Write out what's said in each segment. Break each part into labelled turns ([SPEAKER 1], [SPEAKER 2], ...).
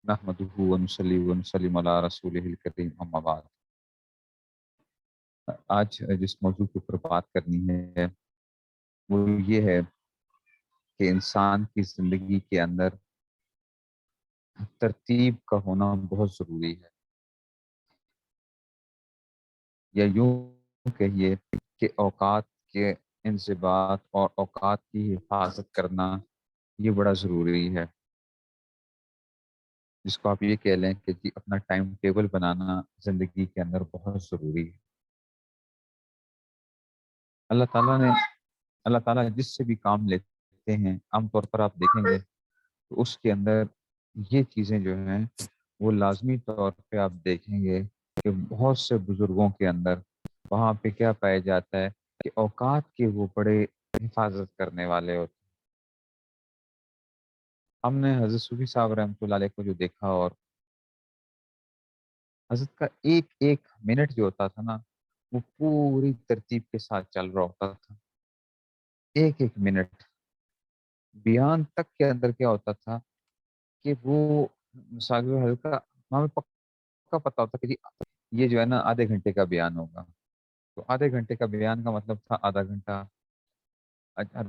[SPEAKER 1] نحمدہ ونصلی ونسلم علی رسولہ الکریم اما بعد۔ آج جس موضوع کے اوپر بات کرنی ہے وہ یہ ہے کہ انسان کی زندگی کے اندر ترتیب کا ہونا بہت ضروری ہے، یا یوں کہیے کہ اوقات کے انضباط اور اوقات کی حفاظت کرنا یہ بڑا ضروری ہے، جس کو آپ یہ کہہ لیں کہ جی اپنا ٹائم ٹیبل بنانا زندگی کے اندر بہت ضروری ہے۔ اللہ تعالیٰ جس سے بھی کام لیتے ہیں عام طور پر آپ دیکھیں گے تو اس کے اندر یہ چیزیں جو ہیں وہ لازمی طور پہ آپ دیکھیں گے کہ بہت سے بزرگوں کے اندر وہاں پہ کیا پایا جاتا ہے کہ اوقات کے وہ بڑے حفاظت کرنے والے ہوتے ہیں۔ ہم نے حضرت صوفی صاحب رحمۃ اللہ علیہ کو جو دیکھا، اور حضرت کا ایک ایک منٹ جو ہوتا تھا نا وہ پوری ترتیب کے ساتھ چل رہا ہوتا تھا۔ ایک ایک منٹ بیان تک کے اندر کیا ہوتا تھا کہ وہ مساغ ہلکا ہمیں پکا پتا ہوتا کہ جی یہ جو ہے نا آدھے گھنٹے کا بیان ہوگا، تو آدھے گھنٹے کا بیان کا مطلب تھا آدھا گھنٹہ۔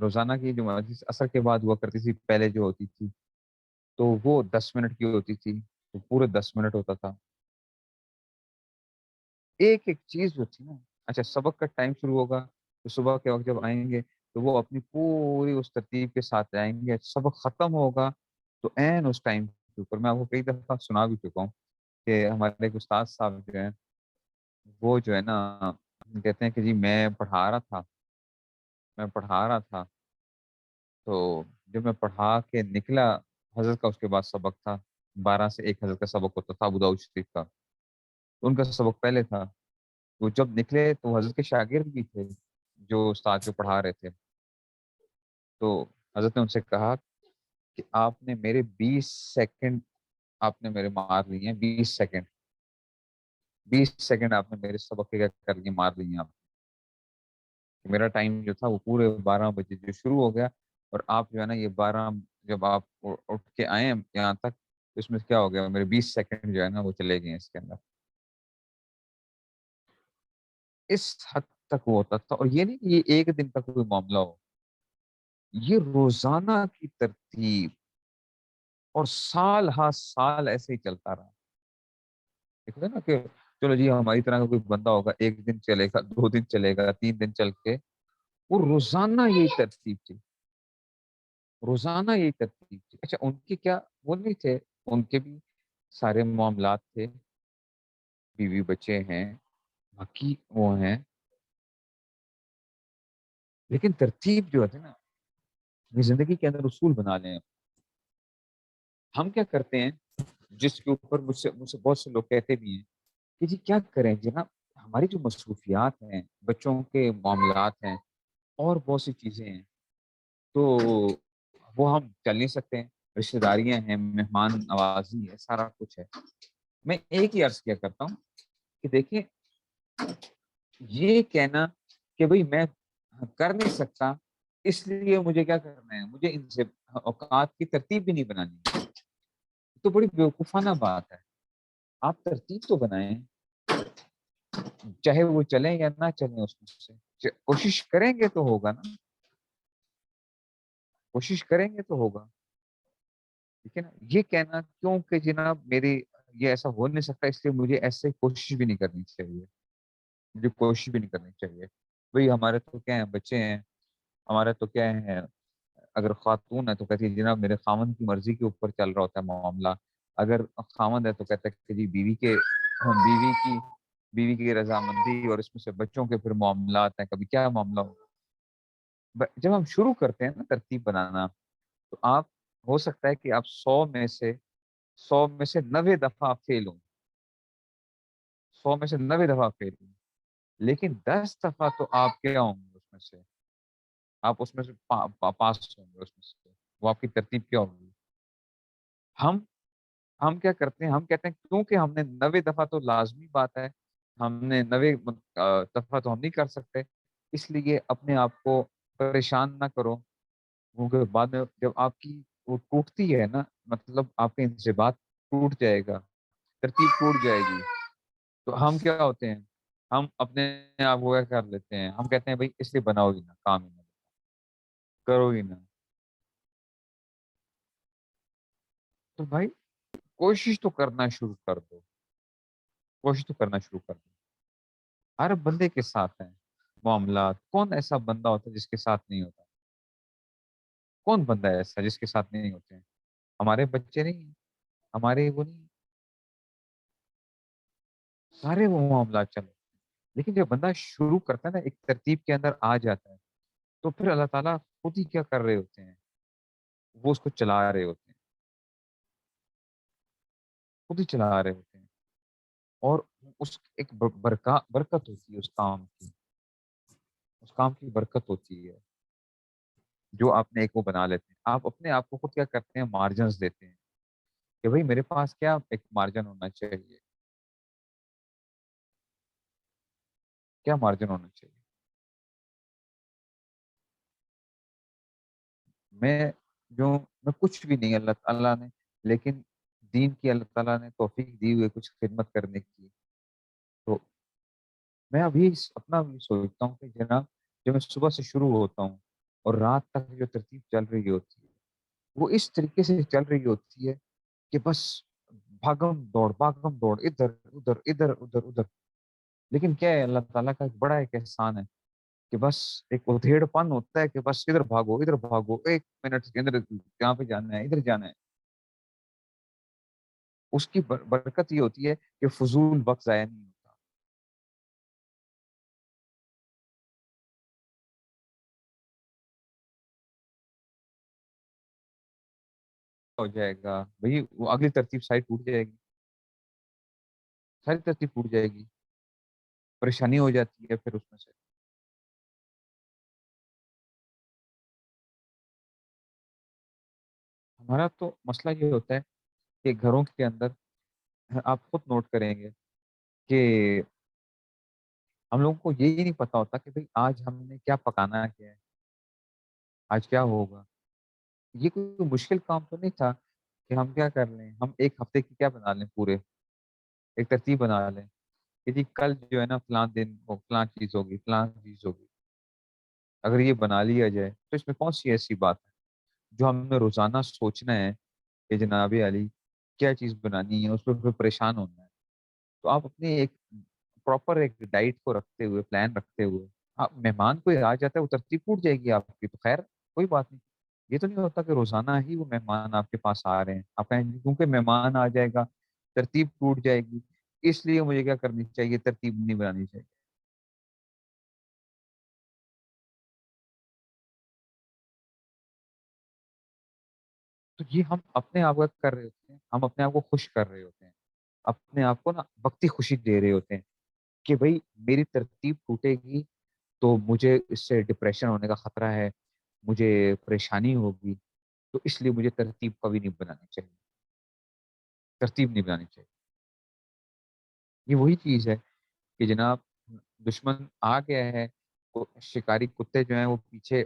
[SPEAKER 1] روزانہ کی جو مجلس عصر کے بعد ہوا کرتی تھی پہلے جو ہوتی تھی تو وہ 10 منٹ کی ہوتی تھی، تو پورے 10 منٹ ہوتا تھا۔ ایک ایک چیز جو تھی نا، اچھا سبق کا ٹائم شروع ہوگا تو صبح کے وقت جب آئیں گے تو وہ اپنی پوری اس ترتیب کے ساتھ آئیں گے، سبق ختم ہوگا تو عین اس ٹائم کے اوپر میں آپ کو کئی دفعہ سنا بھی چکا ہوں کہ ہمارے ایک استاد صاحب جو ہیں وہ جو ہے نا کہتے ہیں کہ جی میں پڑھا رہا تھا تو جب میں پڑھا کے نکلا، حضرت کا اس کے بعد سبق تھا 12 سے 1 حضرت کا سبق ہوتا تھا ابو داؤد شریف کا، تو ان کا سبق پہلے تھا۔ وہ جب نکلے تو حضرت کے شاگرد بھی تھے جو استاد جو پڑھا رہے تھے، تو حضرت نے ان سے کہا کہ آپ نے میرے 20 سیکنڈ آپ نے میرے مار لیے ہیں، 20 سیکنڈ آپ نے میرے سبق کے کر لیے مار لیے ہیں آپ۔ میرا ٹائم جو تھا وہ پورے 12 بجے جو شروع ہو گیا، اور آپ جو ہے نا یہ 12 جب آپ اٹھ کے آئے ہیں یہاں تک تو اس میں کیا ہو گیا، میرے 20 سیکنڈ جو ہے نا وہ چلے گئے ہیں اس کے اندر۔ اس حد تک وہ ہوتا تھا، اور یہ نہیں کہ یہ ایک دن کا کوئی معاملہ ہو، یہ روزانہ کی ترتیب، اور سال ہر سال ایسے ہی چلتا رہا۔ دیکھتے ہیں نا کہ چلو جی ہماری طرح کا کوئی بندہ ہوگا، 1 دن چلے گا، 2 دن چلے گا، 3 دن چل کے وہ روزانہ یہی ترتیب تھی، روزانہ یہی ترتیب تھی۔ اچھا ان کے کیا وہ نہیں تھے، ان کے بھی سارے معاملات تھے، بیوی بچے ہیں، باقی وہ ہیں، لیکن ترتیب جو ہے نا یہ زندگی کے اندر اصول بنا لیں۔ ہم کیا کرتے ہیں، جس کے اوپر مجھ سے بہت سے لوگ کہتے بھی ہیں کہ جی کیا کریں جناب، ہماری جو مصروفیات ہیں، بچوں کے معاملات ہیں، اور بہت سی چیزیں ہیں، تو وہ ہم چل نہیں سکتے ہیں، رشتہ داریاں ہیں، مہمان نوازی ہے، سارا کچھ ہے۔ میں ایک ہی عرض کیا کرتا ہوں کہ دیکھیں یہ کہنا کہ بھئی میں کر نہیں سکتا اس لیے مجھے کیا کرنا ہے، مجھے ان سے اوقات کی ترتیب بھی نہیں بنانی، تو بڑی بیوقوفانہ بات ہے۔ آپ ترتیب تو بنائیں، چاہے وہ چلیں یا نہ چلیں، اس میں سے کوشش کریں گے تو ہوگا نا، کوشش کریں گے تو ہوگا، ٹھیک ہے نا۔ یہ کہنا کیوں کہ جناب میری یہ ایسا ہو نہیں سکتا اس لیے مجھے ایسے کوشش بھی نہیں کرنی چاہیے، مجھے کوشش بھی نہیں کرنی چاہیے۔ بھئی ہمارے تو کیا ہیں، بچے ہیں، ہمارے تو کیا ہیں، اگر خاتون ہے تو کہتی ہے جناب میرے خاوند کی مرضی کے اوپر چل رہا ہوتا ہے معاملہ، اگر خاوند ہے تو کہتا ہے کہ جی بیوی کی رضامندی، اور اس میں سے بچوں کے پھر معاملات ہیں، کبھی کیا معاملہ ہو۔ جب ہم شروع کرتے ہیں نا ترتیب بنانا، تو آپ ہو سکتا ہے کہ آپ 100 میں سے 90 دفعہ فیل ہوں، 100 میں سے 90 دفعہ فیل ہوں، لیکن 10 دفعہ تو آپ کیا ہوں گے، اس میں سے آپ اس میں سے پاس ہوں گے، اس میں سے وہ آپ کی ترتیب کیا ہوگی۔ ہم ہم کیا کرتے ہیں، ہم کہتے ہیں کیونکہ ہم نے 90 دفعہ تو لازمی بات ہے، ہم نے 90 دفعہ تو ہم نہیں کر سکتے، اس لیے اپنے آپ کو پریشان نہ کرو، کیونکہ بعد میں جب آپ کی وہ ٹوٹتی ہے نا، مطلب آپ کے انضباط ٹوٹ جائے گا، ترتیب ٹوٹ جائے گی، تو ہم کیا ہوتے ہیں، ہم اپنے آپ کو کیا کر لیتے ہیں، ہم کہتے ہیں بھائی اس لیے بناؤ گی نا، کام ہی نہ کرو گی نا. تو بھائی کوشش تو کرنا شروع کر دو، کوشش تو کرنا شروع کر دو. ہر بندے کے ساتھ ہیں معاملات. کون ایسا بندہ ہوتا ہے جس کے ساتھ نہیں ہوتا؟ کون بندہ ہے ایسا جس کے ساتھ نہیں ہوتے ہیں؟ ہمارے بچے نہیں ہیں، ہمارے وہ نہیں ہیں، سارے وہ معاملات چلے. لیکن جب بندہ شروع کرتا ہے نا، ایک ترتیب کے اندر آ جاتا ہے، تو پھر اللہ تعالیٰ خود ہی کیا کر رہے ہوتے ہیں، وہ اس کو چلا رہے ہوتے ہیں، خود ہی چلا رہے ہوتے ہیں. اور اس ایک برکت ہوتی ہے اس کام کی، اس کام کی برکت ہوتی ہے جو آپ نے ایک وہ بنا لیتے ہیں. آپ اپنے آپ کو خود کیا کرتے ہیں، مارجنز دیتے ہیں کہ بھائی میرے پاس کیا ایک مارجن ہونا چاہیے، کیا مارجن ہونا چاہیے. میں جو میں کچھ بھی نہیں، اللہ تعالیٰ نے لیکن دین کی اللہ تعالیٰ نے توفیق دی ہوئی کچھ خدمت کرنے کی. تو میں ابھی اپنا بھی سوچتا ہوں کہ جناب، جب میں صبح سے شروع ہوتا ہوں اور رات تک جو ترتیب چل رہی ہوتی ہے، وہ اس طریقے سے چل رہی ہوتی ہے کہ بس بھاگم دوڑ ادھر ادھر ادھر ادھر ادھر. لیکن کیا ہے، اللہ تعالیٰ کا ایک بڑا ایک احسان ہے کہ بس ایک ادھیڑ پن ہوتا ہے کہ بس ادھر بھاگو 1 منٹ کے اندر جہاں پہ جانا ہے ادھر جانا ہے. اس کی برکت یہ ہوتی ہے کہ فضول وقت ضائع نہیں ہوتا. ہو جائے گا بھائی، وہ اگلی ترتیب ساری ٹوٹ جائے گی، ساری ترتیب ٹوٹ جائے گی، پریشانی ہو جاتی ہے پھر اس میں سے. ہمارا تو مسئلہ یہ ہوتا ہے کہ گھروں کے اندر آپ خود نوٹ کریں گے کہ ہم لوگوں کو یہی نہیں پتا ہوتا کہ بھئی آج ہم نے کیا پکانا ہے، کیا ہے، آج کیا ہوگا. یہ کوئی مشکل کام تو نہیں تھا کہ ہم کیا کر لیں، ہم ایک ہفتے کی کیا بنا لیں، پورے ایک ترتیب بنا لیں کہ جی کل جو ہے نا فلاں دن وہ فلاں چیز ہوگی، فلاں چیز ہوگی. اگر یہ بنا لیا جائے تو اس میں کون سی ایسی بات ہے جو ہم نے روزانہ سوچنا ہے کہ جناب علی کیا چیز بنانی ہے، اس پہ پھر پریشان ہونا ہے. تو آپ اپنے ایک پراپر ایک ڈائٹ کو رکھتے ہوئے، پلان رکھتے ہوئے، آپ مہمان کوئی آ جاتا ہے وہ ترتیب ٹوٹ جائے گی آپ کی تو خیر کوئی بات نہیں. یہ تو نہیں ہوتا کہ روزانہ ہی وہ مہمان آپ کے پاس آ رہے ہیں، آپ کہیں گے کیونکہ مہمان آ جائے گا ترتیب ٹوٹ جائے گی، اس لیے مجھے کیا کرنی چاہیے، ترتیب نہیں بنانی چاہیے. تو یہ ہم اپنے آپ کا کر رہے ہوتے ہیں، ہم اپنے آپ کو خوش کر رہے ہوتے ہیں، اپنے آپ کو نا وقتی خوشی دے رہے ہوتے ہیں کہ بھائی میری ترتیب ٹوٹے گی تو مجھے اس سے ڈپریشن ہونے کا خطرہ ہے، مجھے پریشانی ہوگی، تو اس لیے مجھے ترتیب کبھی نہیں بنانی چاہیے، ترتیب نہیں بنانی چاہیے. یہ وہی چیز ہے کہ جناب دشمن آ گیا ہے، شکاری کتے جو ہیں وہ پیچھے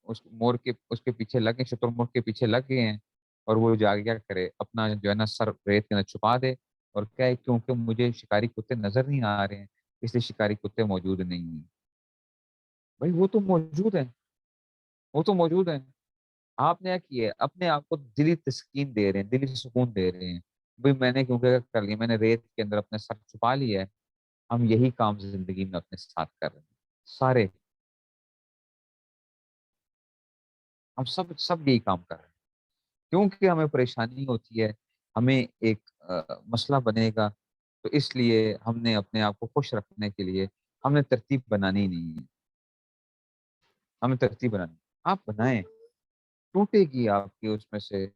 [SPEAKER 1] اس مور کے اس کے پیچھے لگے، شتر مرغ کے پیچھے لگ گئے ہیں، اور وہ جا کے کیا کرے، اپنا جو ہے نا سر ریت کے اندر چھپا دے. اور کیا ہے، کیونکہ مجھے شکاری کتے نظر نہیں آ رہے ہیں اس لیے شکاری کتے موجود نہیں ہیں. بھائی وہ تو موجود ہیں، وہ تو موجود ہیں. آپ نے کیا کیا ہے، اپنے آپ کو دلی تسکین دے رہے ہیں، دلی سکون دے رہے ہیں. بھائی میں نے کیونکہ کر لیا، میں نے ریت کے اندر اپنے سر چھپا لیا ہے. ہم یہی کام زندگی میں اپنے ساتھ کر رہے ہیں سارے، ہم سب یہی کام کر رہے ہیں. کیونکہ ہمیں پریشانی ہوتی ہے، ہمیں ایک مسئلہ بنے گا، تو اس لیے ہم نے اپنے آپ کو خوش رکھنے کے لیے ہم نے ترتیب بنانی ہی نہیں ہے. ہمیں ترتیب بنانی آپ بنائیں، ٹوٹے گی آپ کی اس میں سے،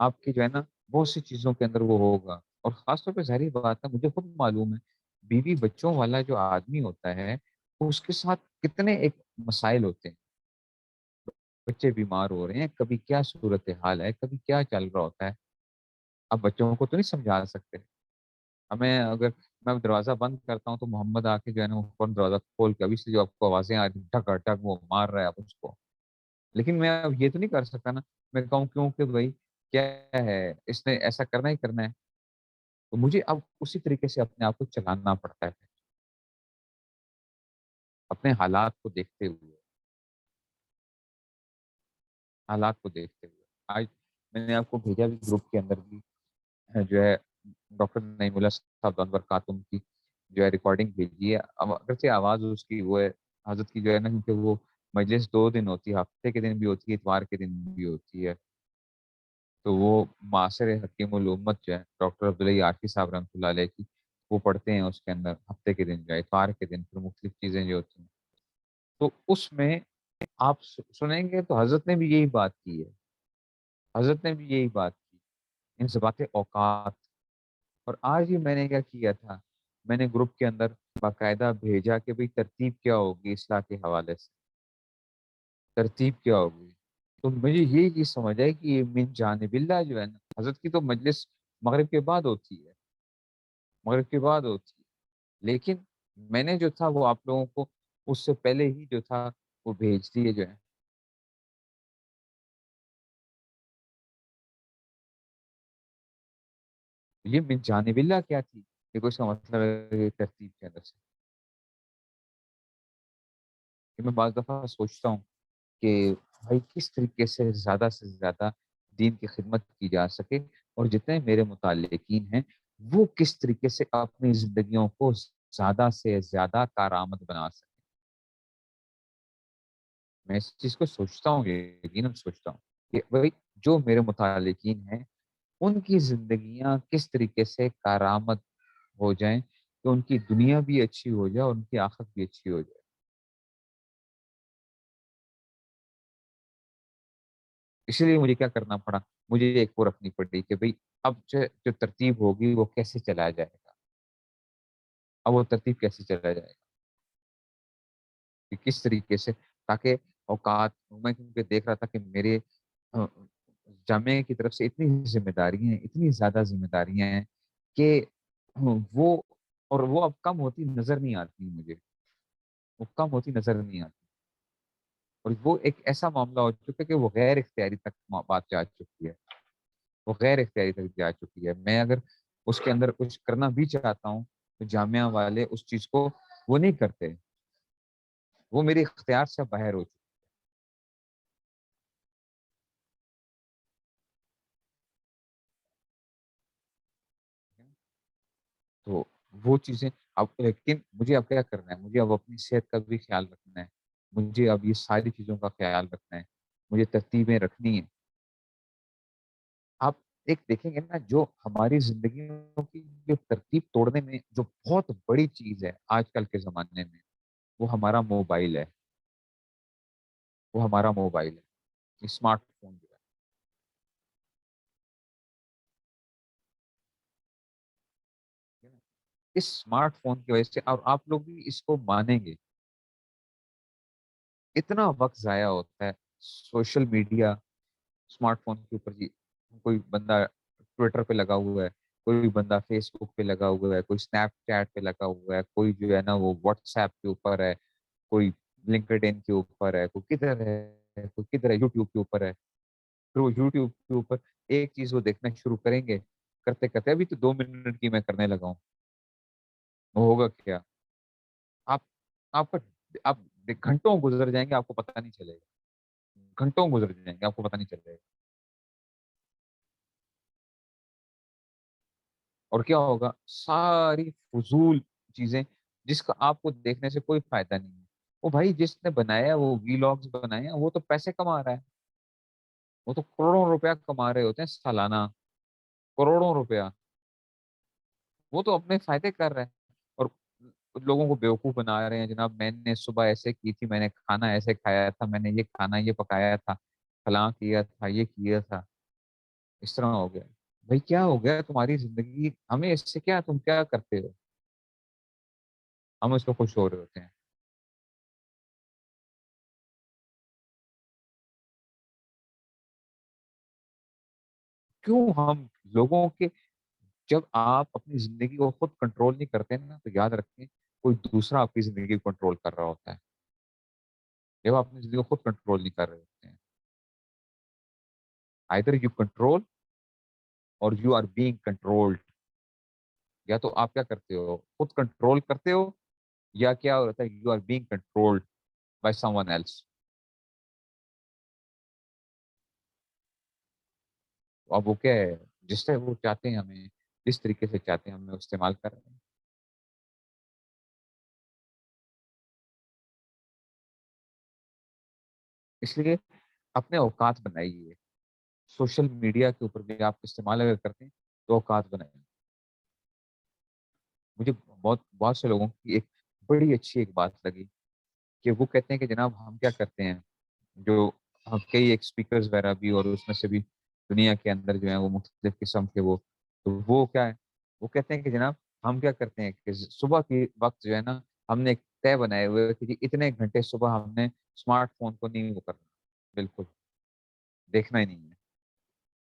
[SPEAKER 1] آپ کی جو ہے نا بہت سی چیزوں کے اندر وہ ہوگا. اور خاص طور پہ ظاہری بات ہے، مجھے خود معلوم ہے بیوی بچوں والا جو آدمی ہوتا ہے اس کے ساتھ کتنے ایک مسائل ہوتے ہیں. بچے بیمار ہو رہے ہیں، کبھی کیا صورت حال ہے، کبھی کیا چل رہا ہوتا ہے. اب بچوں کو تو نہیں سمجھا سکتے ہمیں. اگر میں دروازہ بند کرتا ہوں تو محمد آ کے جو ہے نا وہ فوراً دروازہ کھول کے ابھی سے جو آپ کو آوازیں آ رہی ٹک ٹک وہ مار رہا ہے آپ اس کو. لیکن میں اب یہ تو نہیں کر سکتا نا، میں کہوں کیوں کہ بھائی کیا ہے، اس نے ایسا کرنا ہی کرنا ہے. تو مجھے اب اسی طریقے سے اپنے آپ کو چلانا پڑتا ہے، اپنے حالات کو دیکھتے ہوئے آج میں نے آپ کو بھیجا بھی گروپ کے اندر بھی جو ہے ڈاکٹر نعیم اللہ صاحب انور خاتون کی جو ہے ریکارڈنگ بھیجی ہے، اگرچہ آواز اس کی وہ ہے حضرت کی جو ہے نا، کیونکہ وہ مجلس 2 دن ہوتی ہے، ہفتے کے دن بھی ہوتی ہے، اتوار کے دن بھی ہوتی ہے، تو وہ معاصر حکیم الامت جو ہے ڈاکٹر عبداللہ عارفی صاحب رحمۃ اللہ علیہ کی، وہ پڑھتے ہیں اس کے اندر ہفتے کے دن جو ہے، اتوار کے دن پھر مختلف چیزیں جو ہوتی ہیں، تو اس میں آپ سنیں گے تو حضرت نے بھی یہی بات کی ہے، حضرت نے بھی یہی بات کی، ان سے باتیں اوقات، اور آج ہی میں نے کیا کیا تھا، میں نے گروپ کے اندر باقاعدہ بھیجا کہ بھئی ترتیب کیا ہوگی اصلاح کے حوالے سے، ترتیب کیا ہوگی، تو مجھے یہ چیز سمجھ آئی کہ یہ من جانب اللہ جو ہے نا، حضرت کی تو مجلس مغرب کے بعد ہوتی ہے، مغرب کے بعد ہوتی ہے، لیکن میں نے جو تھا وہ آپ لوگوں کو اس سے پہلے ہی جو تھا وہ بھیج دیے جو ہے، یہ من جانب اللہ کیا تھی، دیکھو اس کا مطلب ہے ترتیب کے اندر کہ میں بعض دفعہ سوچتا ہوں کہ بھائی کس طریقے سے زیادہ دین کی خدمت کی جا سکے، اور جتنے میرے متعلقین ہیں وہ کس طریقے سے اپنی زندگیوں کو زیادہ سے زیادہ کارآمد بنا سکیں، میں اس چیز کو سوچتا ہوں، یقیناً سوچتا ہوں کہ بھائی جو میرے متعلقین ہیں ان کی زندگیاں کس طریقے سے کارآمد ہو جائیں کہ ان کی دنیا بھی اچھی ہو جائے اور ان کی آخرت بھی اچھی ہو جائے، اسی لیے مجھے کیا کرنا پڑا، مجھے ایک وہ رکھنی پڑی کہ بھئی اب جو ترتیب ہوگی وہ کیسے چلایا جائے گا، اب وہ ترتیب کیسے چلایا جائے گا، کہ کس طریقے سے، تاکہ اوقات میں کیونکہ دیکھ رہا تھا کہ میرے آ، جامعہ کی طرف سے اتنی ذمہ داریاں ہیں، اتنی زیادہ ذمہ داریاں ہیں کہ وہ، اور وہ اب کم ہوتی نظر نہیں آتی مجھے، وہ کم ہوتی نظر نہیں آتی، اور وہ ایک ایسا معاملہ ہو چکا ہے کہ وہ غیر اختیاری تک بات جا چکی ہے، وہ غیر اختیاری تک جا چکی ہے، میں اگر اس کے اندر کچھ کرنا بھی چاہتا ہوں تو جامعہ والے اس چیز کو وہ نہیں کرتے، وہ میرے اختیار سے باہر ہو چکے ہیں، تو وہ چیزیں اب، لیکن مجھے اب کیا کرنا ہے، مجھے اب اپنی صحت کا بھی خیال رکھنا ہے، مجھے اب یہ ساری چیزوں کا خیال رکھنا ہے، مجھے ترتیبیں رکھنی ہیں، آپ ایک دیکھیں گے نا جو ہماری زندگیوں کی جو ترتیب توڑنے میں جو بہت بڑی چیز ہے آج کل کے زمانے میں، وہ ہمارا موبائل ہے، وہ ہمارا موبائل ہے، اسمارٹ فون جو ہے نا، اس اسمارٹ فون کی وجہ سے، اور آپ لوگ بھی اس کو مانیں گے، اتنا وقت ضائع ہوتا ہے سوشل میڈیا، اسمارٹ فون کے اوپر جی، کوئی بندہ ٹویٹر پہ لگا ہوا ہے، کوئی بندہ فیس بک پہ لگا ہوا ہے، کوئی اسنیپ چیٹ پہ لگا ہوا ہے، کوئی جو ہے نا وہ واٹس ایپ کے اوپر ہے، کوئی لنکڈ ان کے اوپر ہے، کوئی کدھر ہے، کوئی کدھر ہے، یوٹیوب کے اوپر ہے، پھر وہ یوٹیوب کے اوپر ایک چیز وہ دیکھنا شروع کریں گے، کرتے کرتے ابھی تو 2 منٹ کی میں کرنے لگا ہوں، وہ ہوگا کیا، آپ آپ کا آپ گھنٹوں گزر جائیں گے، آپ کو پتہ نہیں چلے گا، گھنٹوں گزر جائیں گے، آپ کو پتہ نہیں چلے گا، اور کیا ہوگا، ساری فضول چیزیں جس کا آپ کو دیکھنے سے کوئی فائدہ نہیں ہے، وہ بھائی جس نے بنایا ہے، وہ وی لاگز بنائے ہیں، وہ تو پیسے کما رہا ہے، وہ تو کروڑوں روپیہ کما رہے ہوتے ہیں سالانہ، کروڑوں روپیہ، وہ تو اپنے فائدے کر رہے ہیں، اور لوگوں کو بیوقوف بنا رہے ہیں، جناب میں نے صبح ایسے کی تھی، میں نے کھانا ایسے کھایا تھا، میں نے یہ کھانا یہ پکایا تھا، فلاں کیا تھا، یہ کیا تھا، اس طرح ہو گیا، بھائی کیا ہو گیا تمہاری زندگی، ہمیں اس سے کیا، تم کیا کرتے ہو، ہم اس پہ خوش ہو رہے ہوتے ہیں، کیوں ہم لوگوں کے، جب آپ اپنی زندگی کو خود کنٹرول نہیں کرتے نا تو یاد رکھیں کوئی دوسرا آپ کی زندگی کو کنٹرول کر رہا ہوتا ہے، جب آپ اپنی زندگی کو خود کنٹرول نہیں کر رہے ہوتے ہیں، either you control or you are being controlled، یا تو آپ کیا کرتے ہو، خود کنٹرول کرتے ہو، یا کیا ہوتا ہے you are being controlled by someone else. اب وہ کیا ہے، جس سے وہ چاہتے ہیں ہمیں، جس طریقے سے چاہتے ہیں ہمیں استعمال کر رہے ہیں. اس لیے اپنے اوقات بنائیے. سوشل میڈیا کے اوپر بھی آپ استعمال اگر کرتے ہیں تو اوقات بنائیں. مجھے بہت بہت سے لوگوں کی ایک بڑی اچھی ایک بات لگی کہ وہ کہتے ہیں کہ جناب ہم کیا کرتے ہیں، جو ہم کئی ایک اسپیکرز وغیرہ بھی اور اس میں سے بھی دنیا کے اندر جو ہیں وہ مختلف قسم کے تو وہ کیا ہے، وہ کہتے ہیں کہ جناب ہم کیا کرتے ہیں کہ صبح کی وقت جو ہے نا، ہم نے ایک طے بنائے ہوئے کہ جی اتنے گھنٹے صبح ہم نے اسمارٹ فون کو نہیں وہ کرنا، بالکل دیکھنا ہی نہیں ہے.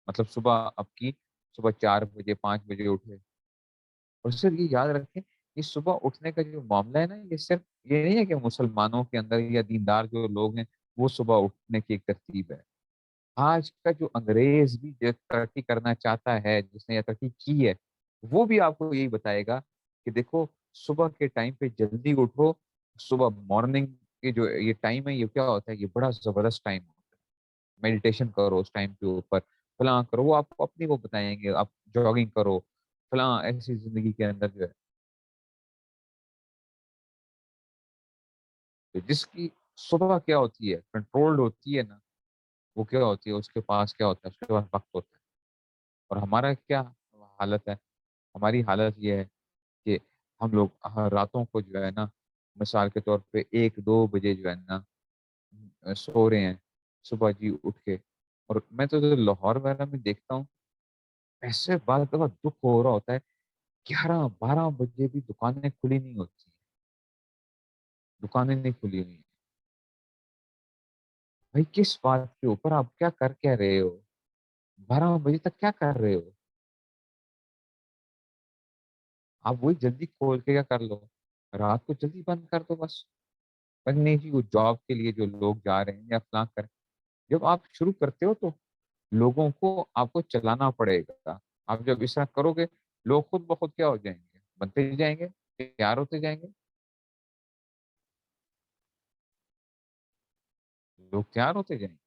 [SPEAKER 1] مطلب صبح اب کی صبح 4 بجے 5 بجے اٹھے. اور صرف یہ یاد رکھیں، یہ صبح اٹھنے کا جو معاملہ ہے نا، یہ صرف یہ نہیں ہے کہ مسلمانوں کے اندر یا دیندار جو لوگ ہیں وہ صبح اٹھنے کی ایک ترتیب ہے. آج کا جو انگریز بھی جو ترقی کرنا چاہتا ہے، جس نے یہ ترقی کی ہے، وہ بھی آپ کو یہی بتائے گا کہ دیکھو صبح کے ٹائم پہ جلدی اٹھو. صبح مارننگ کے جو یہ ٹائم ہے، یہ کیا ہوتا ہے، یہ بڑا زبردست ٹائم ہوتا ہے. میڈیٹیشن کرو اس ٹائم کے اوپر، فلاں کرو، وہ آپ کو اپنی وہ بتائیں گے. آپ جاگنگ کرو، فلاں ایسی زندگی کے اندر جو ہے تو جس کی صبح کیا ہوتی ہے، کنٹرولڈ ہوتی ہے نا، وہ کیا ہوتی ہے، اس کے پاس کیا ہوتا ہے، اس کے پاس وقت ہوتا ہے. اور ہمارا کیا حالت ہے، ہماری حالت یہ ہے کہ ہم لوگ راتوں کو جو ہے نا، مثال کے طور پہ 1 2 بجے جو ہے نا سو رہے ہیں، صبح جی اٹھ کے. اور میں تو لاہور وغیرہ میں دیکھتا ہوں، ایسے بعض دفعہ دکھ ہو رہا ہوتا ہے، 11 12 بجے بھی دکانیں کھلی نہیں ہوتی، دکانیں نہیں کھلی ہوئی ہیں. بھائی کس بات کے اوپر آپ کیا کر کے رہے ہو، 12 بجے تک کیا کر رہے ہو؟ آپ وہی جلدی کھول کے کیا کر لو، رات کو جلدی بند کر دو بس. پر نہیں جی، وہ جاب کے لیے جو لوگ جا رہے ہیں یا فلاں کر، جب آپ شروع کرتے ہو تو لوگوں کو آپ کو چلانا پڑے گا. آپ جب اس طرح کرو گے، لوگ خود بخود کیا ہو جائیں گے، بنتے جائیں گے، تیار ہوتے جائیں گے. لوگ تیار ہوتے جائیں گے.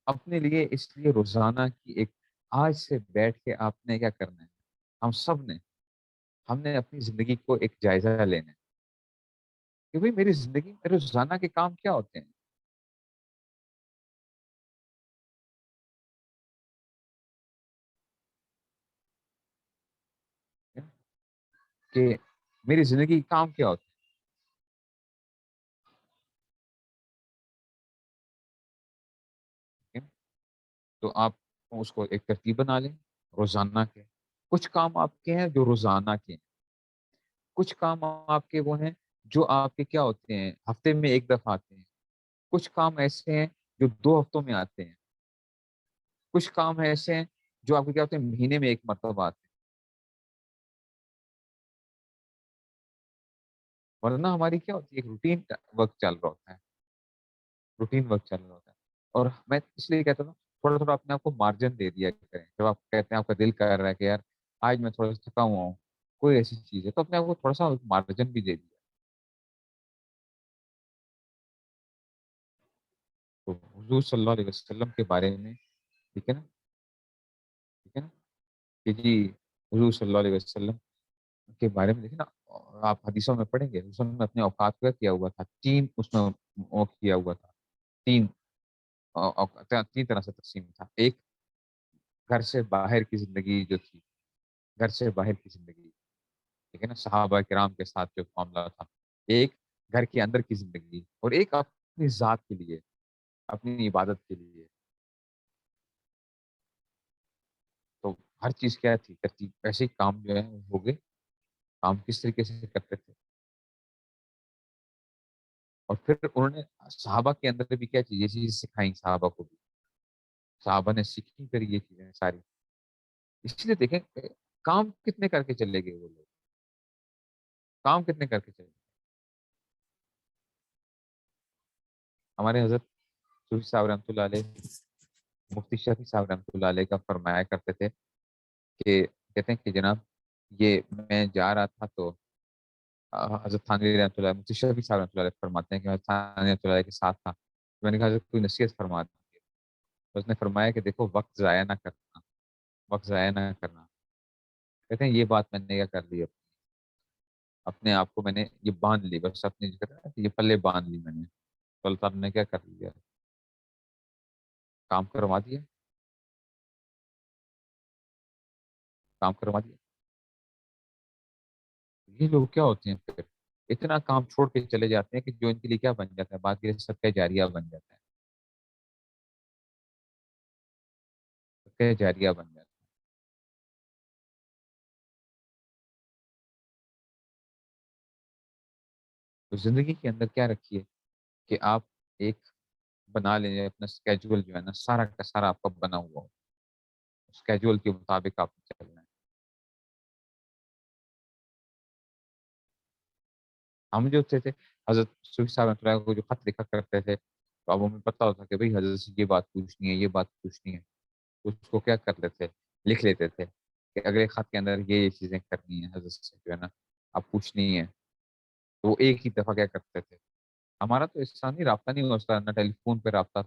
[SPEAKER 1] اپنے لیے اس لیے روزانہ کی ایک، آج سے بیٹھ کے آپ نے کیا کرنا ہے، ہم سب نے، ہم نے اپنی زندگی کو ایک جائزہ لینا ہے کہ بھئی میری زندگی میں روزانہ کے کام کیا ہوتے ہیں، کہ میری زندگی کے کام کیا ہوتے ہیں. تو آپ اس کو ایک ترتیب بنا لیں روزانہ کے. کچھ کام آپ کے ہیں جو روزانہ کے ہیں، کچھ کام آپ کے وہ ہیں جو آپ کے کیا ہوتے ہیں، ہفتے میں ایک دفعہ آتے ہیں. کچھ کام ایسے ہیں جو 2 ہفتوں میں آتے ہیں. کچھ کام ایسے ہیں جو آپ کے کیا ہوتے ہیں، مہینے میں ایک مرتبہ آتے ہیں. ورنہ ہماری کیا ہوتی ہے، ایک روٹین وقت چل رہا ہوتا ہے، روٹین ورک چل رہا ہوتا ہے. اور میں اس لیے کہتا ہوں تھوڑا تھوڑا اپنے آپ کو مارجن دے دیا کریں. جب آپ کہتے ہیں آپ کا دل کر رہا ہے کہ یار آج میں تھوڑا سا تھکا ہوا ہوں، کوئی ایسی چیز ہے، تو اپنے آپ کو تھوڑا سا مارجن بھی دے دیا. تو حضور صلی اللہ علیہ وسلم کے بارے میں، ٹھیک ہے نا، ٹھیک ہے نا، کہ جی حضور صلی اللہ علیہ وسلم کے بارے میں دیکھیں نا، آپ حدیثوں میں پڑھیں گے، حضور نے اپنے اوقات کا کیا ہوا تھا، تین اس میں وہ کیا ہوا تھا. تین 3 طرح سے تقسیم تھا. ایک گھر سے باہر کی زندگی جو تھی، گھر سے باہر کی زندگی، ٹھیک ہے نا، صحابہ کرام کے ساتھ جو معاملہ تھا. ایک گھر کے اندر کی زندگی، اور ایک اپنی ذات کے لیے، اپنی عبادت کے لیے. تو ہر چیز کیا تھی ترتیب، ایسے ہی کام جو ہے ہو گئے. کام کس طریقے سے کرتے تھے، اور پھر انہوں نے صحابہ کے اندر بھی کیا چیزیں چیزیں سکھائیں صحابہ کو بھی، صحابہ نے سیکھی پھر یہ چیزیں ساری. اس لیے دیکھیں کام کتنے کر کے چلے گئے وہ لوگ، کام کتنے کر کے چلے گئے. ہمارے حضرت صوفی صاحب رحمۃ اللہ علیہ مفتی شفیع صاحب رحمۃ اللہ علیہ کا فرمایا کرتے تھے کہ کہتے ہیں کہ جناب یہ میں جا رہا تھا تو حضرت تھانوی رحمۃ اللہ مفتی شفیع صاحب رحمۃ اللہ علیہ فرماتے ہیں کہ میں تھانوی رحمۃ اللہ علیہ کے ساتھ تھا، میں نے کہا حضرت کوئی نصیحت فرما دی، تو اس نے فرمایا کہ دیکھو وقت ضائع نہ کرنا، وقت ضائع نہ کرنا۔ کہتے ہیں یہ بات میں نے کیا کر لی، اپنے آپ کو میں نے یہ باندھ لی، بس اپنی جو کہتے ہیں نا کہ یہ پلے باندھ لی میں نے، تو اللہ تعالیٰ نے کیا کر لیا، کام کروا دیا، کام کروا دیا۔ یہ لوگ کیا ہوتے ہیں پھر اتنا کام چھوڑ کے چلے جاتے ہیں کہ جو ان کے لیے کیا بن جاتا ہے، بعد کے لیے صدقہ جاریہ بن جاتا ہے، صدقہ جاریہ بن جاتا ہے۔ تو زندگی کے اندر کیا رکھیے کہ آپ ایک بنا لیں اپنا اسکیجول جو ہے نا، سارا کا سارا آپ کا بنا ہوا ہو، اسکیجول کے مطابق آپ کو چلنا ہے۔ ہم جو ہوتے تھے حضرت صوفی صاحب رحمۃ اللہ کو جو خط لکھا کرتے تھے، تو اب ہمیں پتہ ہوتا کہ بھئی حضرت سے یہ بات پوچھنی ہے، یہ بات پوچھنی ہے، تو اس کو کیا کر لیتے، لکھ لیتے تھے کہ اگلے خط کے اندر یہ چیزیں کرنی ہیں حضرت سے جو ہے نا، آپ پوچھنی ہے، تو وہ ایک ہی دفعہ کیا کرتے تھے۔ ہمارا تو اس طرح نہیں رابطہ نہیں ہوا، اس طرح نہ ٹیلی فون پہ رابطہ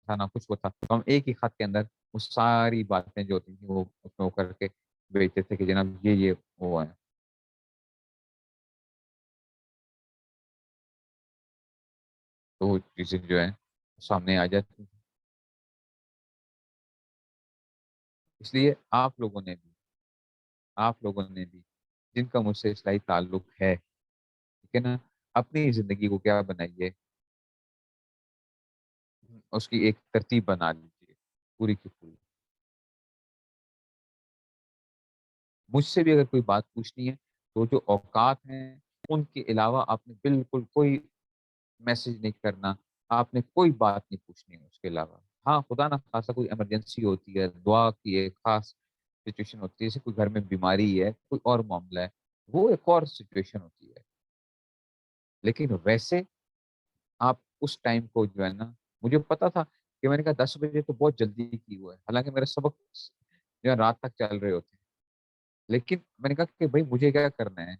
[SPEAKER 1] تھا نہ کچھ وہ تھا، تو ہم ایک ہی خط کے اندر وہ ساری باتیں جو ہوتی تھیں وہ اس میں وہ کر کے بھیجتے تھے کہ جناب یہ وہ ہے، تو وہ چیزیں جو ہے سامنے آ جاتی ہیں۔ اس لیے آپ لوگوں نے بھی جن کا مجھ سے اصلاحی تعلق ہے، ٹھیک ہے نا، اپنی زندگی کو کیا بنائیے، اس کی ایک ترتیب بنا لیجیے پوری کی پوری۔ مجھ سے بھی اگر کوئی بات پوچھنی ہے تو جو اوقات ہیں ان کے علاوہ آپ نے بالکل کوئی میسج نہیں کرنا، آپ نے کوئی بات نہیں پوچھنی ہے اس کے علاوہ۔ ہاں خدا نہ خاصا کوئی ایمرجنسی ہوتی ہے، دعا کی ایک خاص سچویشن ہوتی ہے، جیسے کوئی گھر میں بیماری ہے، کوئی اور معاملہ ہے، وہ ایک اور سچویشن ہوتی ہے، لیکن ویسے آپ اس ٹائم کو جو ہے نا، مجھے پتا تھا کہ میں نے کہا 10 بجے تو بہت جلدی کی ہوا ہے، حالانکہ میرے سبق جو ہے رات تک چل رہے ہوتے ہیں، لیکن میں نے کہا کہ بھائی مجھے کیا کرنا ہے،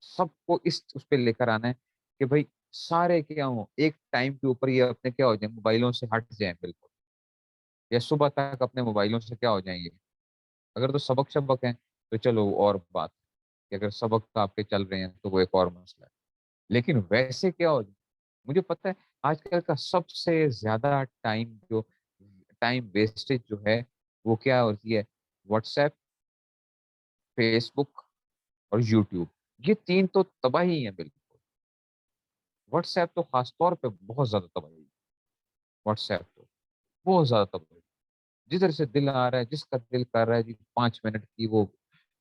[SPEAKER 1] سب کو اس پہ لے کر آنا ہے کہ بھائی سارے کیا ہوں ایک ٹائم کے اوپر یہ اپنے کیا ہو جائیں، موبائلوں سے ہٹ جائیں بالکل، یا صبح تک اپنے موبائلوں سے کیا ہو جائیں گے۔ اگر تو سبق شبق ہیں تو چلو وہ اور بات ہے، کہ اگر سبق آپ کے چل رہے ہیں تو وہ ایک اور مسئلہ ہے، لیکن ویسے کیا ہو جائے، مجھے پتہ ہے آج کل کا سب سے زیادہ ٹائم ویسٹیج جو ہے وہ کیا ہوتی ہے، واٹس ایپ، فیس بک اور یوٹیوب، یہ تین تو تباہی ہیں بالکل۔ واٹس ایپ تو خاص طور پہ بہت زیادہ تباہی ہے، واٹس ایپ تو بہت زیادہ تباہی، جدھر سے دل آ رہا ہے، جس کا دل کر رہا ہے جی 5 منٹ کی وہ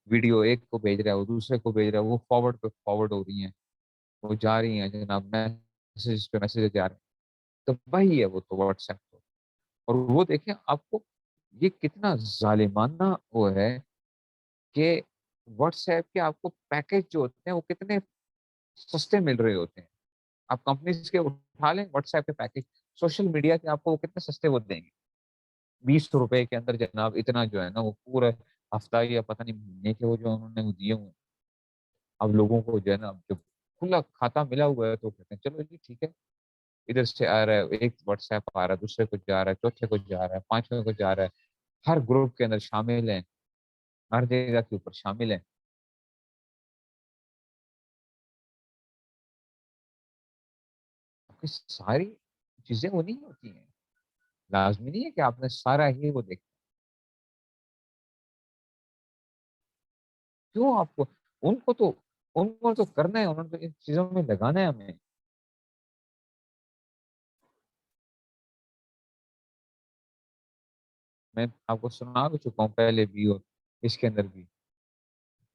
[SPEAKER 1] ویڈیو ایک کو بھیج رہا ہے، وہ دوسرے کو بھیج رہا ہے، وہ فارورڈ پہ فارورڈ ہو رہی ہیں، وہ جا رہی ہیں جناب، میسج پہ میسج جا رہے ہیں، تو وہی ہے وہ تو واٹس ایپ تو۔ اور وہ دیکھیں آپ کو یہ کتنا ظالمانہ وہ ہے کہ واٹس ایپ کے آپ کو پیکج جو ہوتے ہیں وہ کتنے سستے مل رہے ہوتے ہیں، آپ کمپنیز کے اٹھا لیں واٹس ایپ کے پیکج، سوشل میڈیا کے آپ کو وہ کتنے سستے وہ دیں گے، 20 روپے کے اندر جناب اتنا جو ہے نا وہ پورا ہفتہ یا پتہ نہیں مہینے کے وہ جو انہوں نے وہ دیے ہوئے ہیں۔ اب لوگوں کو جو ہے نا جب کھلا کھاتا ملا ہوا ہے تو کہتے ہیں چلو جی ٹھیک ہے، ادھر سے آ رہا ہے ایک واٹس ایپ آ رہا ہے، دوسرے کو جا رہا ہے، چوتھے کو جا رہا ہے، پانچویں کو جا رہا ہے، ہر گروپ کے اندر شامل ہیں، ہر جگہ کے اوپر شامل ہیں۔ آپ کی ساری چیزیں وہ نہیں ہوتی ہیں، لازمی نہیں ہے کہ آپ نے سارا ہی وہ دیکھا، کیوں آپ کو ان کو تو ان کو تو کرنا ہے، انہوں نے تو ان چیزوں میں لگانا ہے ہمیں۔ میں آپ کو سنا بھی چکا ہوں پہلے بھی اور اس کے اندر بھی،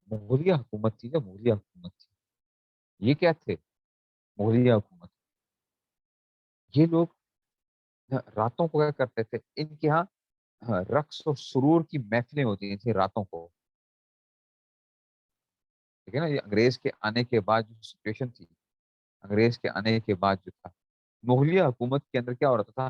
[SPEAKER 1] مغلیہ حکومت تھی، جب مغلیہ حکومت تھی، یہ کیا تھے، مغلیہ حکومت، یہ لوگ راتوں کو کیا کرتے تھے، ان کے ہاں رقص اور سرور کی محفلیں ہوتی تھیں راتوں کو، ٹھیک ہے نا، یہ انگریز کے آنے کے بعد جو سچویشن تھی، انگریز کے آنے کے بعد جو تھا، مغلیہ حکومت کے اندر کیا ہو رہا تھا،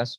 [SPEAKER 1] 10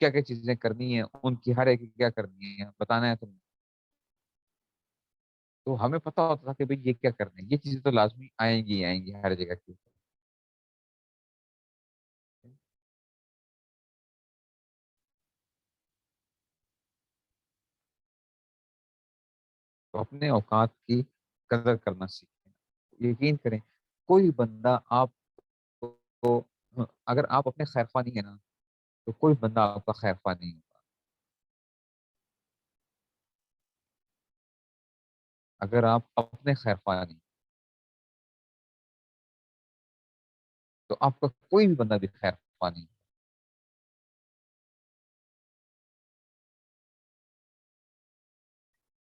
[SPEAKER 1] کیا کیا چیزیں کرنی ہیں، ان کی ہر ایک کی کیا کرنی ہے بتانا ہے تم، تو ہمیں پتا ہوتا تھا کہ بھئی یہ کیا کرنا ہے، یہ چیزیں تو لازمی آئیں گی ہی آئیں گی ہر جگہ کی. تو اپنے اوقات کی قدر کرنا سیکھیں. یقین کریں کوئی بندہ آپ کو، اگر آپ اپنے خیر خواہ نہیں ہے نا تو کوئی بندہ آپ کا خیر خواہ نہیں ہوگا. اگر آپ اپنے خیر خواہ نہیں تو آپ کا کوئی بھی بندہ بھی خیر خواہ نہیں.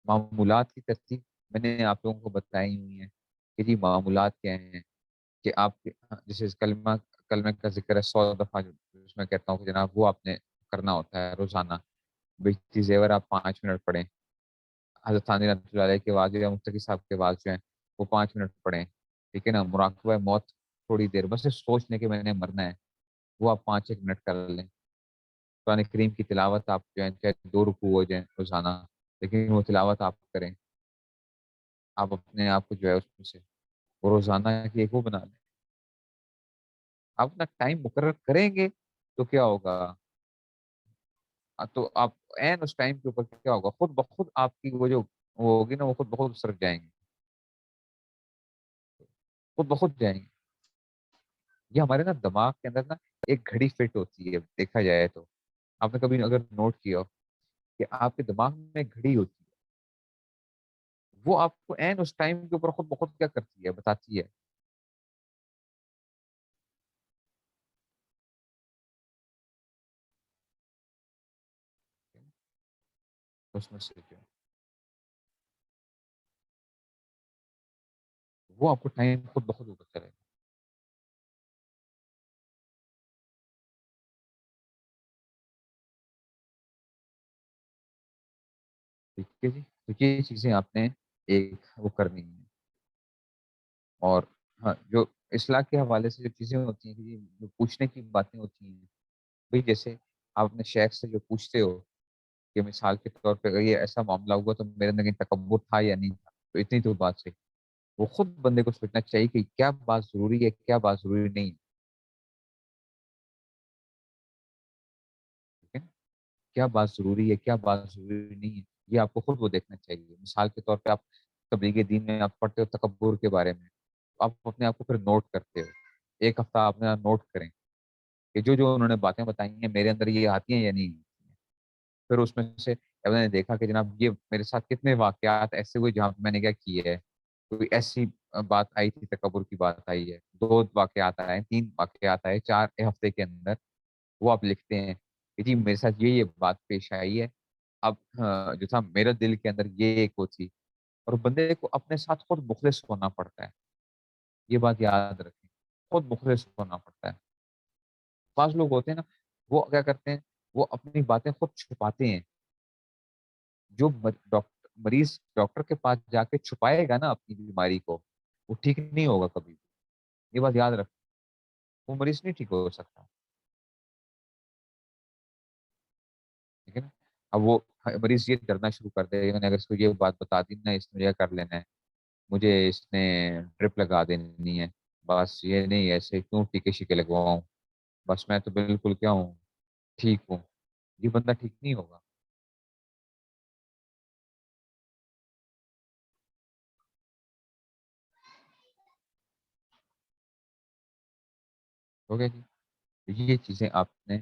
[SPEAKER 1] معمولات کی ترتیب میں نے آپ لوگوں کو بتائی ہوئی ہے کہ جی معمولات کیا ہیں. کہ آپ جیسے کلمہ کا ذکر ہے 100 دفعہ، اس میں کہتا ہوں کہ جناب وہ آپ نے کرنا ہوتا ہے روزانہ. بیشتی زیور آپ 5 منٹ پڑھیں. حضرت ثانی رحمۃ اللہ علیہ کے بعد یا مفتقی صاحب کے بعد جو ہیں وہ 5 منٹ پڑھیں. ٹھیک ہے نا. مراقبہ موت تھوڑی دیر بس صرف سوچنے کے میں نے مرنا ہے، وہ آپ 5 1 منٹ کر لیں. قرآن کریم کی تلاوت آپ جو ہے چاہے 2 رکوع ہو جائیں روزانہ، لیکن وہ تلاوت آپ کریں. آپ اپنے آپ کو جو ہے اس میں سے وہ روزانہ کی ایک وہ بنا لیں. آپ اپنا ٹائم مقرر کریں گے تو کیا ہوگا، تو آپ عین اس ٹائم کے اوپر کیا ہوگا، خود بخود آپ کی وہ جو وہ ہوگی نا وہ خود بخود سرک جائیں گے، خود بخود جائیں گے. یہ ہمارے نا دماغ کے اندر نا ایک گھڑی فٹ ہوتی ہے دیکھا جائے تو. آپ نے کبھی اگر نوٹ کیا ہو کہ آپ کے دماغ میں ایک گھڑی ہوتی ہے، وہ آپ کو عین اس ٹائم کے اوپر خود بخود کیا کرتی ہے بتاتی ہے. اس میں سے جو ہے وہ آپ کو ٹائم خود بخود اوپر کرے گا. ٹھیک ہے جی. تو یہ چیزیں آپ نے ایک وہ کرنی ہے. اور ہاں جو اصلاح کے حوالے سے جو چیزیں ہوتی ہیں کہ جو پوچھنے کی باتیں ہوتی ہیں، بھئی جیسے آپ اپنے شیخ سے جو پوچھتے ہو کہ مثال کے طور پہ اگر یہ ایسا معاملہ ہوا تو میرے اندر کہیں تکبر تھا یا نہیں تھا، تو اتنی تو بات صحیح. وہ خود بندے کو سوچنا چاہیے کہ کیا بات ضروری ہے کیا بات ضروری نہیں ہے. ٹھیک ہے. کیا بات ضروری ہے کیا بات ضروری نہیں ہے یہ آپ کو خود وہ دیکھنا چاہیے. مثال کے طور پہ آپ تبلیغ دین میں آپ پڑھتے ہو تکبر کے بارے میں، آپ اپنے آپ کو پھر نوٹ کرتے ہو. ایک ہفتہ آپ نے نوٹ کریں کہ جو انہوں نے باتیں بتائی ہیں میرے اندر یہ آتی ہیں یا نہیں. پھر اس میں سے میں نے دیکھا کہ جناب یہ میرے ساتھ کتنے واقعات ایسے ہوئے جہاں پہ میں نے کیا کیا ہے. کوئی ایسی بات آئی تھی تکبر کی بات آئی ہے، 2 واقعات آئے ہیں، 3 واقعات آئے 4 ہفتے کے اندر، وہ آپ لکھتے ہیں کہ جی میرے ساتھ یہ بات پیش آئی ہے. اب جو تھا میرا دل کے اندر یہ ایک وہ تھی. اور بندے کو اپنے ساتھ خود مخلص ہونا پڑتا ہے. یہ بات یاد رکھیں، خود مخلص ہونا پڑتا ہے. بعض لوگ ہوتے ہیں نا وہ کیا کرتے ہیں، وہ اپنی باتیں خود چھپاتے ہیں. جو مریض ڈاکٹر کے پاس جا کے چھپائے گا نا اپنی بیماری کو، وہ ٹھیک نہیں ہوگا کبھی. یہ بات یاد رکھ، وہ مریض نہیں ٹھیک ہو سکتا. ٹھیک ہے نا. اب وہ مریض یہ ڈرنا شروع کر دے میں نے اگر اس کو یہ بات بتا دی نا اس نے یہ کر لینا ہے، مجھے اس نے ڈرپ لگا دینی ہے، بس یہ نہیں ایسے کیوں ٹیکے شیکے لگواؤں، بس میں تو بالکل کیا ہوں ٹھیک ہوں. یہ بندہ ٹھیک نہیں ہوگا. ہو گیا جی. یہ چیزیں آپ نے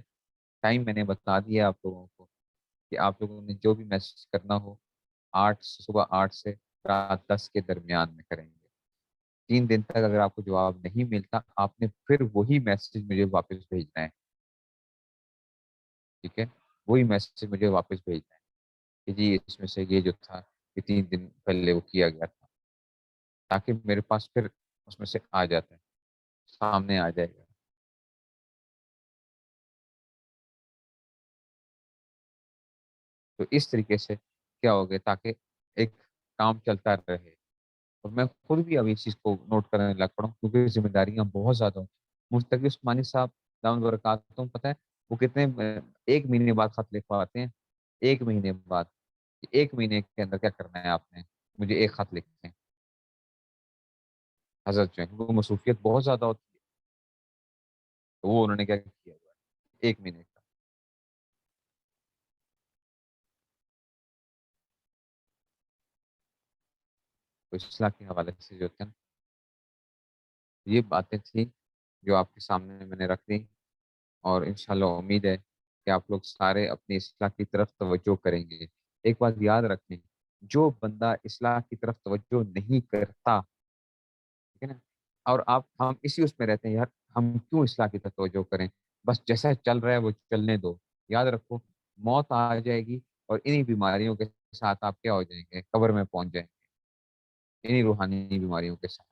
[SPEAKER 1] ٹائم میں نے بتا دیا آپ لوگوں کو کہ آپ لوگوں نے جو بھی میسج کرنا ہو 8 صبح 8 سے رات 10 کے درمیان میں کریں گے. 3 دن تک اگر آپ کو جواب نہیں ملتا آپ نے پھر وہی میسج مجھے واپس بھیجنا ہے. ٹھیک ہے. وہی میسج مجھے واپس بھیجنا ہے کہ جی اس میں سے یہ جو تھا یہ 3 دن پہلے وہ کیا گیا تھا، تاکہ میرے پاس پھر اس میں سے آ جاتا ہے، سامنے آ جائے گا. تو اس طریقے سے کیا ہوگا تاکہ ایک کام چلتا رہے. اور میں خود بھی اب اس چیز کو نوٹ کرنے لگ پڑا ہوں کیونکہ ذمہ داریاں بہت زیادہ ہوں. مفتقی عثمانی صاحب دامن برکاتہم پتہ ہے وہ کتنے 1 مہینے بعد خط لکھواتے ہیں، 1 مہینے بعد، 1 مہینے کے اندر کیا کرنا ہے آپ نے، مجھے ایک خط لکھتے ہیں۔ حضرت جو ہے وہ مصروفیت بہت زیادہ ہوتی ہے، تو وہ انہوں نے کیا کیا ہوا ہے 1 مہینے کا۔ تو اصلاح کے حوالے سے جو ہوتے ہیں نا، یہ باتیں تھیں جو آپ کے سامنے میں نے رکھ دی، اور انشاءاللہ امید ہے کہ آپ لوگ سارے اپنی اصلاح کی طرف توجہ کریں گے۔ ایک بات یاد رکھیں، جو بندہ اصلاح کی طرف توجہ نہیں کرتا، ٹھیک ہے نا، اور ہم اسی اس میں رہتے ہیں، یار ہم کیوں اصلاح کی طرف توجہ کریں، بس جیسا چل رہا ہے وہ چلنے دو۔ یاد رکھو، موت آ جائے گی اور انہی بیماریوں کے ساتھ آپ کیا ہو جائیں گے، قبر میں پہنچ جائیں گے، انہی روحانی بیماریوں کے ساتھ۔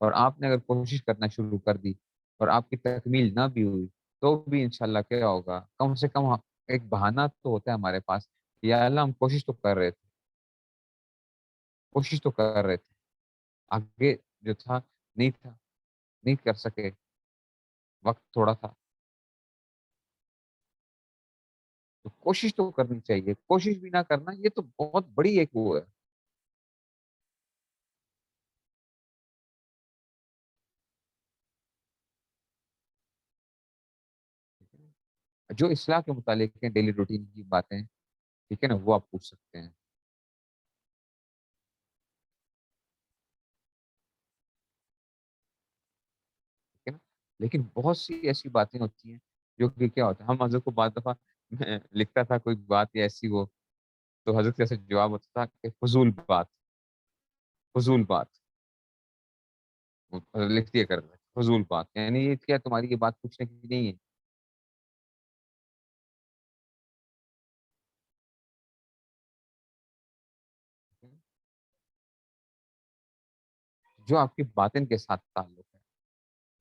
[SPEAKER 1] اور آپ نے اگر کوشش کرنا شروع کر دی اور آپ کی تکمیل نہ بھی ہوئی، تو بھی انشاءاللہ کیا ہوگا، کم سے کم ایک بہانہ تو ہوتا ہے ہمارے پاس، یا اللہ ہم کوشش تو کر رہے تھے، کوشش تو کر رہے تھے، آگے جو تھا نہیں تھا، نہیں کر سکے، وقت تھوڑا تھا، تو کوشش تو کرنی چاہیے۔ کوشش بھی نہ کرنا، یہ تو بہت بڑی ایک وہ ہے۔ جو اصلاح کے متعلق ہیں، ڈیلی روٹین کی باتیں، ٹھیک ہے نا، وہ آپ پوچھ سکتے ہیں، ٹھیک ہے نا۔ لیکن بہت سی ایسی باتیں ہوتی ہیں جو کہ کیا ہوتا ہے، ہم حضرت کو بعض دفعہ میں لکھتا تھا کوئی بات یا ایسی ہو، تو حضرت کیسے جواب ہوتا تھا کہ فضول بات، فضول بات، وہ لکھ دیا کرتا تھا، فضول بات، یعنی یہ کیا تمہاری یہ بات پوچھنے کی نہیں ہے، جو آپ کی باطن کے ساتھ تعلق ہے،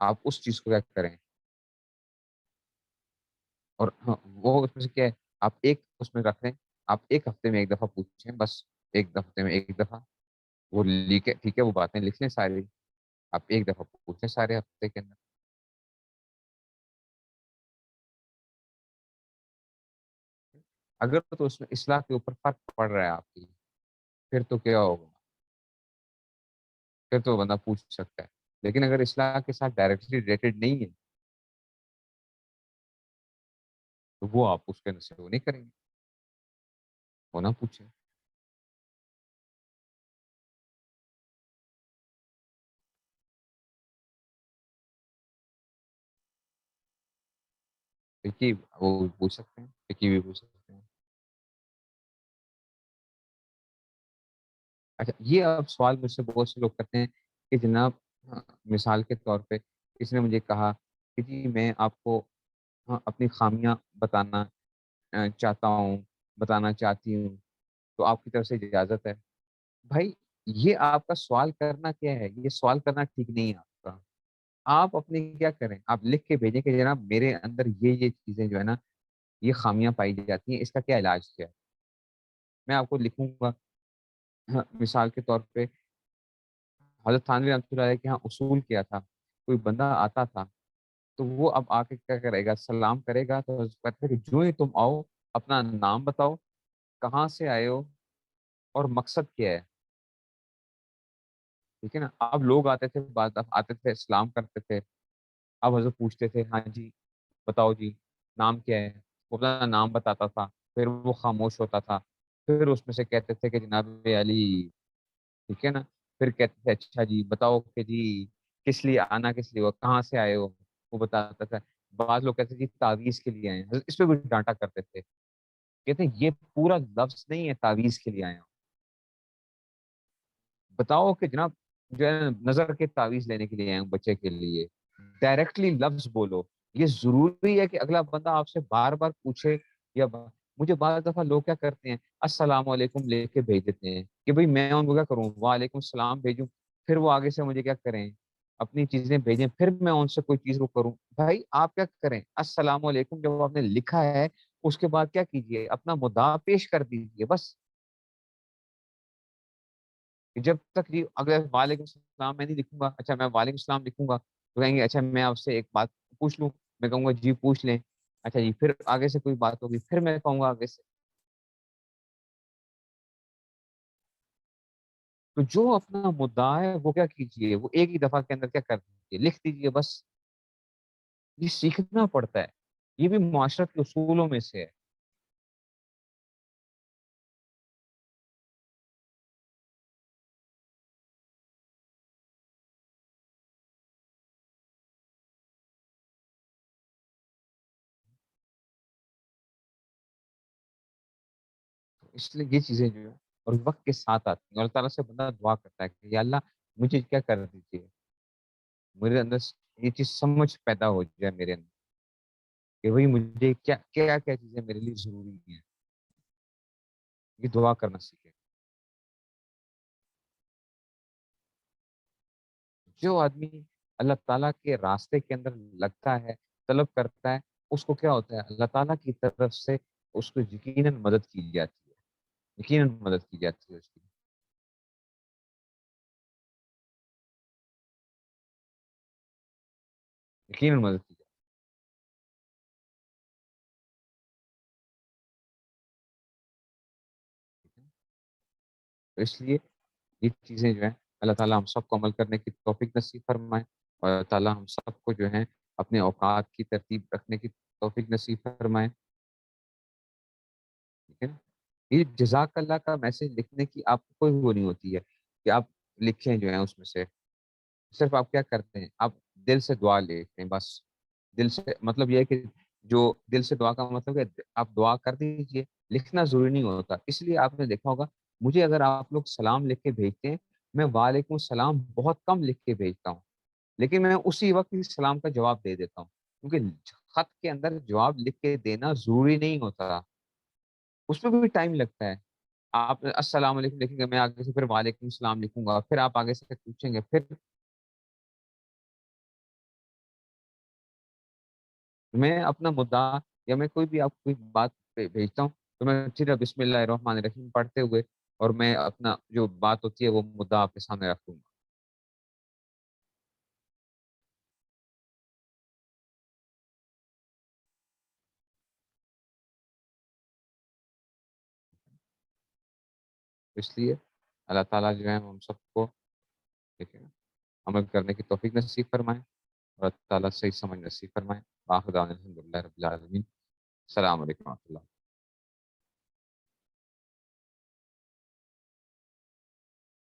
[SPEAKER 1] آپ اس چیز کو کیا کریں۔ اور ہاں، وہ اس میں سے کیا ہے، آپ ایک اس میں رکھ لیں، آپ ایک ہفتے میں ایک دفعہ پوچھیں بس، ایک ہفتے میں ایک دفعہ، وہ لکھے، ٹھیک ہے، وہ باتیں لکھ لیں ساری، آپ ایک دفعہ پوچھیں سارے ہفتے کے اندر۔ اگر تو اس میں اصلاح کے اوپر فرق پڑ رہا ہے آپ کی، پھر تو کیا ہوگا، پھر تو بندہ پوچھ سکتا ہے۔ لیکن اگر اصلاح کے ساتھ ڈائریکٹلی ریلیٹڈ نہیں ہے، تو وہ آپ اس کے اندر سے وہ نہیں کریں گے، وہ نہ پوچھیں۔ دیکھیے وہ پوچھ سکتے ہیں، دیکھیے بھی پوچھ سکتے ہیں۔ اچھا، یہ اب سوال مجھ سے بہت سے لوگ کرتے ہیں کہ جناب، ہاں، مثال کے طور پہ کسی نے مجھے کہا کہ جی میں آپ کو، ہاں، اپنی خامیاں بتانا چاہتا ہوں، بتانا چاہتی ہوں، تو آپ کی طرف سے اجازت ہے؟ بھائی، یہ آپ کا سوال کرنا کیا ہے، یہ سوال کرنا ٹھیک نہیں ہے آپ کا۔ آپ اپنے کیا کریں، آپ لکھ کے بھیجیں کہ جناب میرے اندر یہ چیزیں جو ہے نا، یہ خامیاں پائی جاتی ہیں، اس کا کیا علاج کیا ہے، میں آپ کو لکھوں گا۔ ہاں، مثال کے طور پہ حضرت تھانوی رحمۃ اللہ علیہ کے یہاں اصول کیا تھا، کوئی بندہ آتا تھا تو وہ اب آ کے کیا کرے گا، سلام کرے گا، تو حضرت کہتے تھے کہ جو ہی تم آؤ، اپنا نام بتاؤ، کہاں سے آئے ہو، اور مقصد کیا ہے، ٹھیک ہے نا۔ اب لوگ آتے تھے، بعض دفعہ آتے تھے، سلام کرتے تھے، اب حضرت پوچھتے تھے، ہاں جی بتاؤ جی، نام کیا ہے، وہ اپنا نام بتاتا تھا، پھر وہ خاموش ہوتا تھا، پھر اس میں سے کہتے تھے کہ جناب علی، ٹھیک ہے نا، پھر کہتے تھے اچھا جی بتاؤ کہ جی کس لیے آنا، کس لیے ہو، کہاں سے آئے ہو، وہ بتاتا تھا۔ بعض لوگ کہتے تھے جی تعویذ کے لیے آئے ہیں، اس پہ کچھ ڈانٹا کرتے تھے، کہتے ہیں یہ پورا لفظ نہیں ہے تعویذ کے لیے آئے ہوں، بتاؤ کہ جناب جو ہے نظر کے تعویذ لینے کے لیے آئے ہوں بچے کے لیے، ڈائریکٹلی لفظ بولو۔ یہ ضروری ہے کہ اگلا بندہ آپ سے بار بار پوچھے، مجھے بعض دفعہ لوگ کیا کرتے ہیں، السلام علیکم لے کے بھیج دیتے ہیں کہ بھئی میں ان کو کیا کروں، وعلیکم السلام بھیجوں، پھر وہ آگے سے مجھے کیا کریں، اپنی چیزیں بھیجیں، پھر میں ان سے کوئی چیز کو کروں۔ بھائی آپ کیا کریں، السلام علیکم جب آپ نے لکھا ہے، اس کے بعد کیا کیجئے، اپنا مدعا پیش کر دیجئے بس، کہ جب تک جی اگر وعلیکم السلام میں نہیں لکھوں گا، اچھا میں وعلیکم السلام لکھوں گا، تو کہیں گے اچھا میں آپ سے ایک بات پوچھ لوں، میں کہوں گا جی پوچھ لیں، اچھا جی، پھر آگے سے کوئی بات ہوگی پھر میں کہوں گا آگے سے. تو جو اپنا مدعا ہے وہ کیا کیجئے، وہ ایک ہی دفعہ کے اندر کیا کر دیجیے، لکھ دیجیے بس. یہ سیکھنا پڑتا ہے، یہ بھی معاشرت کے اصولوں میں سے ہے. اس لیے یہ چیزیں جو ہے اور وقت کے ساتھ آتی ہیں، اور اللہ تعالیٰ سے بندہ دعا کرتا ہے کہ یا اللہ مجھے کیا کر دیجیے، میرے اندر یہ چیز سمجھ پیدا ہو جائے میرے اندر کہ وہی مجھے کیا کیا کیا چیزیں میرے لیے ضروری ہیں. یہ دعا کرنا سیکھے. جو آدمی اللہ تعالیٰ کے راستے کے اندر لگتا ہے، طلب کرتا ہے، اس کو کیا ہوتا ہے، اللہ تعالیٰ کی طرف سے اس کو یقیناً مدد کی جاتی ہے، یقیناً مدد کی جاتی ہے اس کی. یقیناً مدد کی جاتی ہے. تو اس لیے یہ چیزیں جو ہیں اللہ تعالیٰ ہم سب کو عمل کرنے کی توفیق نصیب فرمائے، اور اللہ تعالیٰ ہم سب کو جو ہے اپنے اوقات کی ترتیب رکھنے کی توفیق نصیب فرمائے. ٹھیک ہے نا؟ یہ جزاک اللہ کا میسج لکھنے کی آپ کو کوئی وہ نہیں ہوتی ہے کہ آپ لکھیں جو ہیں اس میں سے. صرف آپ کیا کرتے ہیں، آپ دل سے دعا لیتے ہیں بس. دل سے مطلب یہ ہے کہ جو دل سے دعا کا مطلب ہے آپ دعا کر دیجئے، لکھنا ضروری نہیں ہوتا. اس لیے آپ نے دیکھا ہوگا مجھے اگر آپ لوگ سلام لکھ کے بھیجتے ہیں، میں وعلیکم السلام بہت کم لکھ کے بھیجتا ہوں، لیکن میں اسی وقت ہی سلام کا جواب دے دیتا ہوں، کیونکہ خط کے اندر جواب لکھ کے دینا ضروری نہیں ہوتا، اس میں بھی ٹائم لگتا ہے. آپ السلام علیکم لکھیں گے، میں آگے سے پھر وعلیکم السلام لکھوں گا، پھر آپ آگے سے پوچھیں گے، پھر میں اپنا مدعا یا میں کوئی بھی آپ کوئی بات بھیجتا ہوں تو میں سیدھا بسم اللہ الرحمن الرحیم پڑھتے ہوئے اور میں اپنا جو بات ہوتی ہے وہ مدعا آپ کے سامنے رکھ دوں گا. اس لیے اللہ تعالیٰ جو ہے ہم سب کو ٹھیک ہے نا عمل کرنے کی توفیق نصیب فرمائے، اور اللہ تعالیٰ صحیح سمجھ نصیب فرمائے. آخر دعوانا الحمد للہ رب العالمین. السلام علیکم و رحمۃ اللہ.